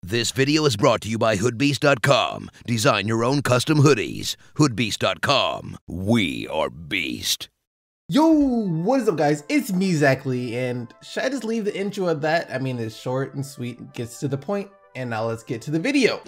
This video is brought to you by hoodbeast.com. Design your own custom hoodies. hoodbeast.com. We are beast. Yo, what is up guys? It's me, Lee, and should I just leave the intro at that? I mean, it's short and sweet, gets to the point, and now let's get to the video.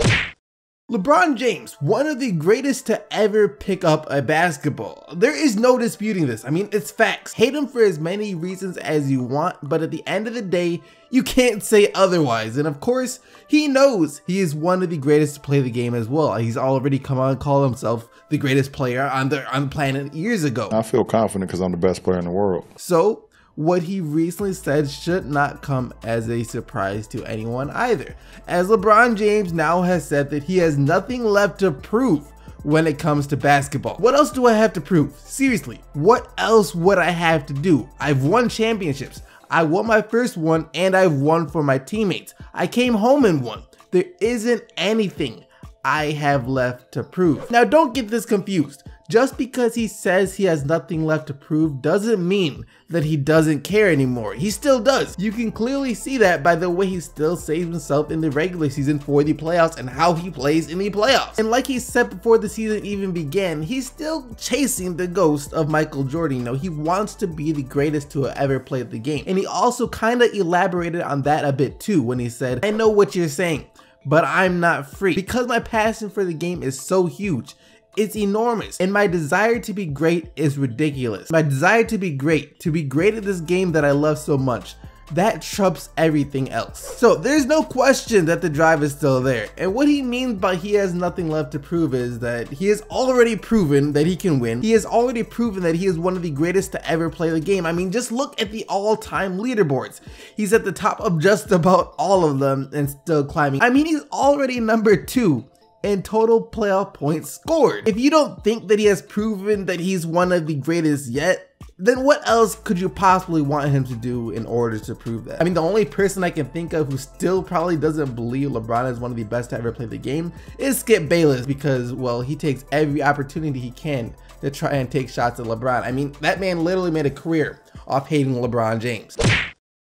LeBron James, one of the greatest to ever pick up a basketball. There is no disputing this. I mean, it's facts. Hate him for as many reasons as you want, but at the end of the day, you can't say otherwise. And of course, he knows he is one of the greatest to play the game as well. He's already come out and called himself the greatest player on the planet years ago. I feel confident because I'm the best player in the world. So, what he recently said should not come as a surprise to anyone either, as LeBron James now has said that he has nothing left to prove when it comes to basketball. What else do I have to prove? Seriously, what else would I have to do? I've won championships. I won my first one and I've won for my teammates. I came home and won. There isn't anything I have left to prove. Now don't get this confused. Just because he says he has nothing left to prove doesn't mean that he doesn't care anymore. He still does. You can clearly see that by the way he still saves himself in the regular season for the playoffs and how he plays in the playoffs. And like he said before the season even began, he's still chasing the ghost of Michael Jordan. You know, he wants to be the greatest to have ever played the game. And he also kind of elaborated on that a bit too when he said, "I know what you're saying, but I'm not free. Because my passion for the game is so huge. It's enormous, and my desire to be great is ridiculous. My desire to be great at this game that I love so much, that trumps everything else." So there's no question that the drive is still there. And what he means by he has nothing left to prove is that he has already proven that he can win. He has already proven that he is one of the greatest to ever play the game. I mean, just look at the all-time leaderboards. He's at the top of just about all of them and still climbing. I mean, he's already number 2 in total playoff points scored. If you don't think that he has proven that he's one of the greatest yet, then what else could you possibly want him to do in order to prove that? I mean, the only person I can think of who still probably doesn't believe LeBron is one of the best to ever play the game is Skip Bayless, because, well, he takes every opportunity he can to try and take shots at LeBron. I mean, that man literally made a career off hating LeBron James.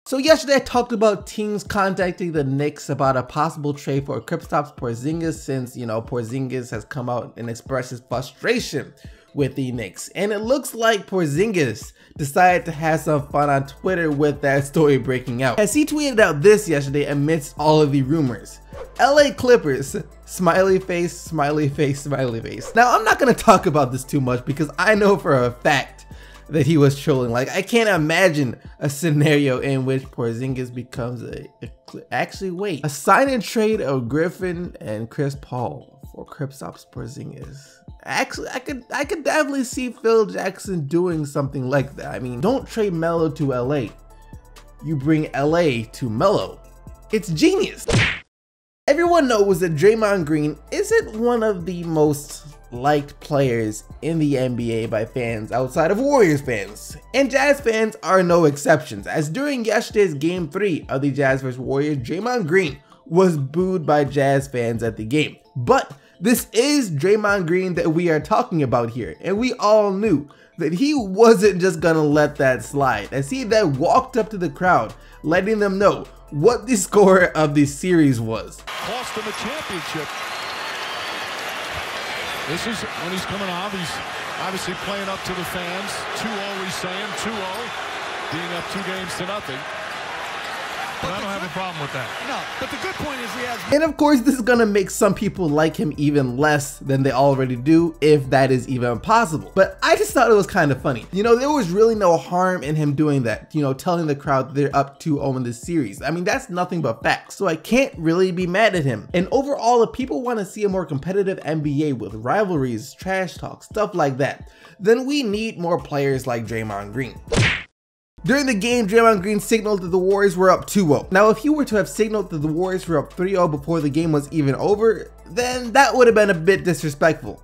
So yesterday I talked about teams contacting the Knicks about a possible trade for Kristaps Porzingis, since, you know, Porzingis has come out and expressed his frustration with the Knicks. And it looks like Porzingis decided to have some fun on Twitter with that story breaking out, as he tweeted out this yesterday amidst all of the rumors. LA Clippers, smiley face, smiley face, smiley face. Now I'm not gonna talk about this too much because I know for a fact that he was trolling. Like, I can't imagine a scenario in which Porzingis becomes a sign and trade of Griffin and Chris Paul for Kristaps Porzingis. Actually, I could definitely see Phil Jackson doing something like that. I mean, don't trade Melo to LA. You bring LA to Melo. It's genius. Everyone knows that Draymond Green isn't one of the most liked players in the NBA by fans outside of Warriors fans, and Jazz fans are no exceptions, as during yesterday's game 3 of the Jazz vs Warriors, Draymond Green was booed by Jazz fans at the game. But this is Draymond Green that we are talking about here, and we all knew that he wasn't just gonna let that slide, as he then walked up to the crowd letting them know what the score of the series was. Cost him a championship. This is when he's coming off. He's obviously playing up to the fans. 2-0, he's saying 2-0, being up 2-0. But I don't have a problem with that. No, but the good point is he has. And of course, this is gonna make some people like him even less than they already do, if that is even possible. But I just thought it was kind of funny. You know, there was really no harm in him doing that, you know, telling the crowd that they're up 2-0 in this series. I mean, that's nothing but facts, so I can't really be mad at him. And overall, if people want to see a more competitive NBA with rivalries, trash talk, stuff like that, then we need more players like Draymond Green. During the game, Draymond Green signaled that the Warriors were up 2-0. Now, if he were to have signaled that the Warriors were up 3-0 before the game was even over, then that would have been a bit disrespectful.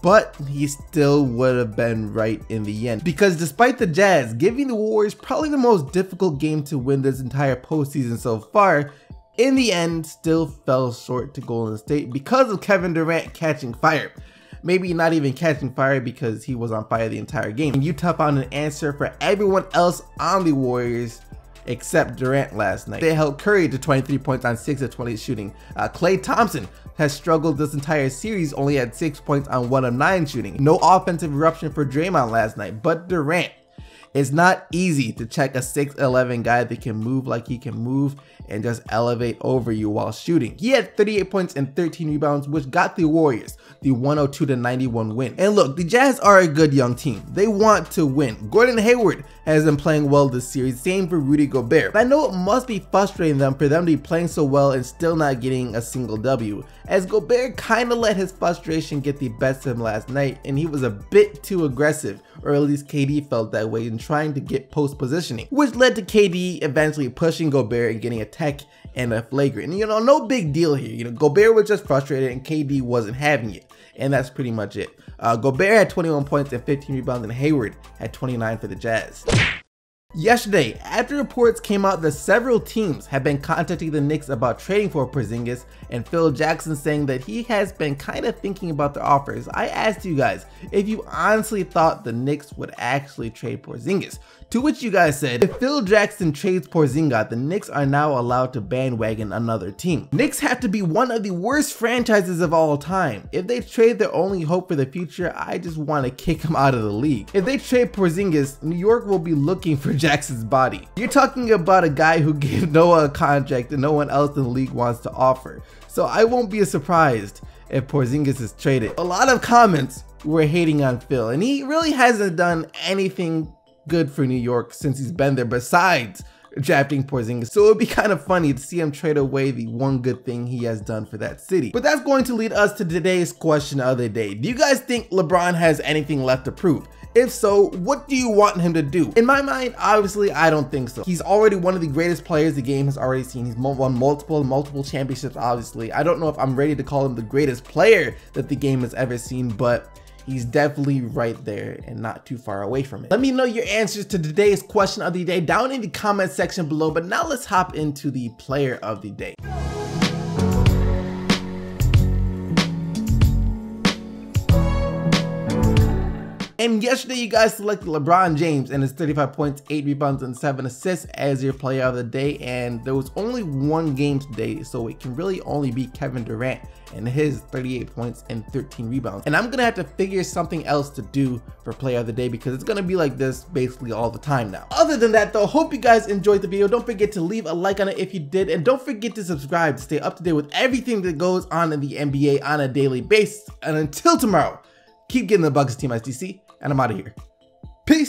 But he still would have been right in the end. Because despite the Jazz giving the Warriors probably the most difficult game to win this entire postseason so far, in the end still fell short to Golden State because of Kevin Durant catching fire. Maybe not even catching fire because he was on fire the entire game. And Utah found an answer for everyone else on the Warriors except Durant last night. They held Curry to 23 points on 6 of 20 shooting. Klay Thompson has struggled this entire series, only had 6 points on 1 of 9 shooting. No offensive eruption for Draymond last night, but Durant. It's not easy to check a 6'11" guy that can move like he can move and just elevate over you while shooting. He had 38 points and 13 rebounds, which got the Warriors the 102-91 win. And look, the Jazz are a good young team. They want to win. Gordon Hayward has been playing well this series, same for Rudy Gobert. I know it must be frustrating them for them to be playing so well and still not getting a single W, as Gobert kind of let his frustration get the best of him last night, and he was a bit too aggressive, or at least KD felt that way, in trying to get post positioning, which led to KD eventually pushing Gobert and getting a tech and a flagrant. And no big deal here. Gobert was just frustrated and KD wasn't having it. And that's pretty much it. Gobert had 21 points and 15 rebounds, and Hayward had 29 for the Jazz. Yesterday, after reports came out that several teams have been contacting the Knicks about trading for Porzingis, and Phil Jackson saying that he has been kind of thinking about their offers, I asked you guys if you honestly thought the Knicks would actually trade Porzingis. To which you guys said, if Phil Jackson trades Porzingis, the Knicks are now allowed to bandwagon another team. Knicks have to be one of the worst franchises of all time. If they trade their only hope for the future, I just want to kick them out of the league. If they trade Porzingis, New York will be looking for Jackson's body. You're talking about a guy who gave Noah a contract that no one else in the league wants to offer. So I won't be surprised if Porzingis is traded. A lot of comments were hating on Phil, and he really hasn't done anything good for New York since he's been there besides drafting Porzingis. So it would be kind of funny to see him trade away the one good thing he has done for that city. But that's going to lead us to today's question of the day. Do you guys think LeBron has anything left to prove? If so, what do you want him to do? In my mind, obviously, I don't think so. He's already one of the greatest players the game has already seen. He's won multiple championships, obviously. I don't know if I'm ready to call him the greatest player that the game has ever seen, but he's definitely right there and not too far away from it. Let me know your answers to today's question of the day down in the comment section below, but now let's hop into the player of the day. And yesterday you guys selected LeBron James and his 35 points, 8 rebounds, and 7 assists as your player of the day. And there was only one game today, so it can really only be Kevin Durant and his 38 points and 13 rebounds. And I'm gonna have to figure something else to do for player of the day because it's gonna be like this basically all the time now. Other than that though, hope you guys enjoyed the video. Don't forget to leave a like on it if you did, and don't forget to subscribe to stay up to date with everything that goes on in the NBA on a daily basis. And until tomorrow, keep getting the Bucks, Team SDC, and I'm out of here. Peace.